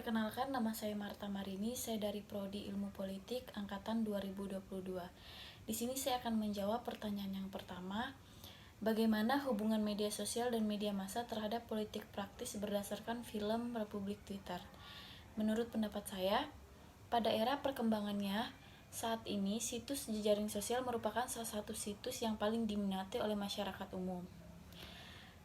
Perkenalkan, nama saya Marta Marini, saya dari Prodi Ilmu Politik angkatan 2022. Di sini saya akan menjawab pertanyaan yang pertama, bagaimana hubungan media sosial dan media massa terhadap politik praktis berdasarkan film Republik Twitter? Menurut pendapat saya, pada era perkembangannya, saat ini situs jejaring sosial merupakan salah satu situs yang paling diminati oleh masyarakat umum.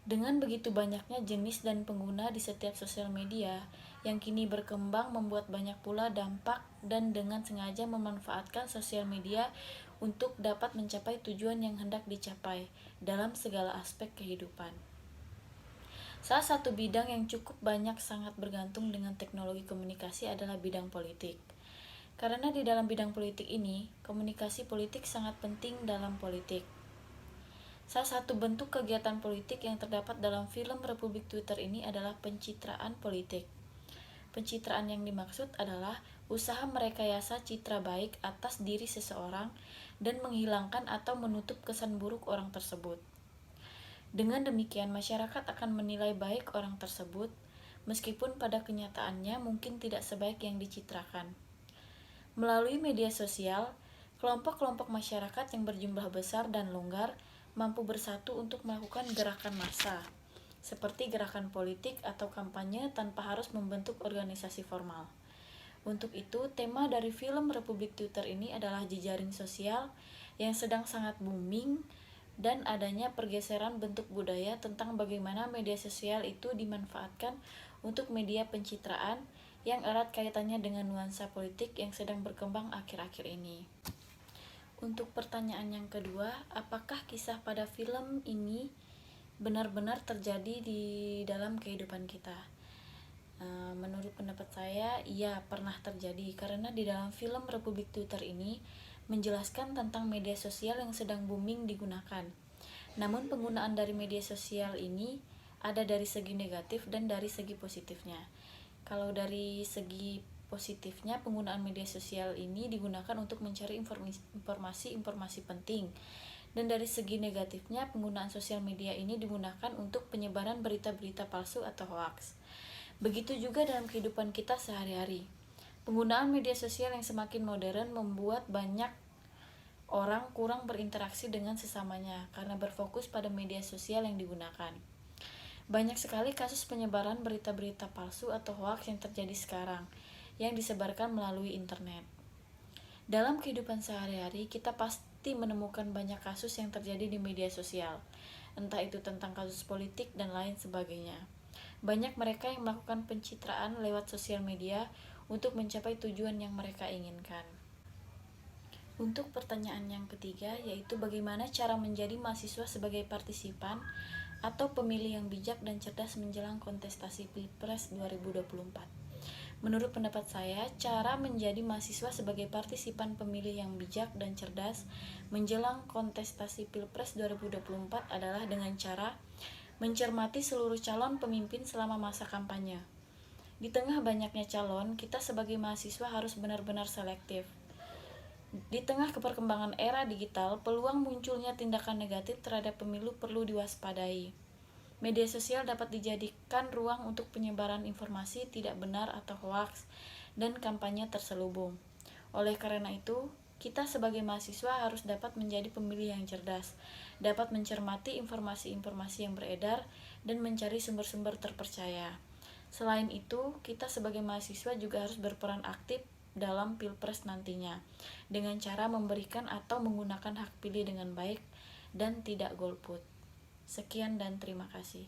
Dengan begitu banyaknya jenis dan pengguna di setiap sosial media yang kini berkembang, membuat banyak pula dampak dan dengan sengaja memanfaatkan sosial media untuk dapat mencapai tujuan yang hendak dicapai dalam segala aspek kehidupan. Salah satu bidang yang cukup banyak sangat bergantung dengan teknologi komunikasi adalah bidang politik. Karena di dalam bidang politik ini, komunikasi politik sangat penting dalam politik. Salah satu bentuk kegiatan politik yang terdapat dalam film Republik Twitter ini adalah pencitraan politik. Pencitraan yang dimaksud adalah usaha merekayasa citra baik atas diri seseorang dan menghilangkan atau menutup kesan buruk orang tersebut. Dengan demikian, masyarakat akan menilai baik orang tersebut, meskipun pada kenyataannya mungkin tidak sebaik yang dicitrakan. Melalui media sosial, kelompok-kelompok masyarakat yang berjumlah besar dan longgar mampu bersatu untuk melakukan gerakan massa, seperti gerakan politik atau kampanye tanpa harus membentuk organisasi formal. Untuk itu, tema dari film Republik Twitter ini adalah jejaring sosial yang sedang sangat booming dan adanya pergeseran bentuk budaya tentang bagaimana media sosial itu dimanfaatkan untuk media pencitraan yang erat kaitannya dengan nuansa politik yang sedang berkembang akhir-akhir ini. Untuk pertanyaan yang kedua, apakah kisah pada film ini benar-benar terjadi di dalam kehidupan kita? Menurut pendapat saya, iya pernah terjadi, karena di dalam film Republik Twitter ini menjelaskan tentang media sosial yang sedang booming digunakan. Namun penggunaan dari media sosial ini ada dari segi negatif dan dari segi positifnya. Kalau dari segi positifnya, penggunaan media sosial ini digunakan untuk mencari informasi penting. Dan dari segi negatifnya, penggunaan sosial media ini digunakan untuk penyebaran berita-berita palsu atau hoaks. Begitu juga dalam kehidupan kita sehari-hari. Penggunaan media sosial yang semakin modern membuat banyak orang kurang berinteraksi dengan sesamanya karena berfokus pada media sosial yang digunakan. Banyak sekali kasus penyebaran berita-berita palsu atau hoaks yang terjadi sekarang, yang disebarkan melalui internet. Dalam kehidupan sehari-hari, kita pasti menemukan banyak kasus yang terjadi di media sosial, entah itu tentang kasus politik dan lain sebagainya. Banyak mereka yang melakukan pencitraan lewat sosial media untuk mencapai tujuan yang mereka inginkan. Untuk pertanyaan yang ketiga, yaitu bagaimana cara menjadi mahasiswa sebagai partisipan atau pemilih yang bijak dan cerdas menjelang kontestasi Pilpres 2024. Menurut pendapat saya, cara menjadi mahasiswa sebagai partisipan pemilih yang bijak dan cerdas menjelang kontestasi Pilpres 2024 adalah dengan cara mencermati seluruh calon pemimpin selama masa kampanye. Di tengah banyaknya calon, kita sebagai mahasiswa harus benar-benar selektif. Di tengah keperkembangan era digital, peluang munculnya tindakan negatif terhadap pemilu perlu diwaspadai. Media sosial dapat dijadikan ruang untuk penyebaran informasi tidak benar atau hoaks dan kampanye terselubung. Oleh karena itu, kita sebagai mahasiswa harus dapat menjadi pemilih yang cerdas, dapat mencermati informasi-informasi yang beredar, dan mencari sumber-sumber terpercaya. Selain itu, kita sebagai mahasiswa juga harus berperan aktif dalam Pilpres nantinya, dengan cara memberikan atau menggunakan hak pilih dengan baik dan tidak golput. Sekian dan terima kasih.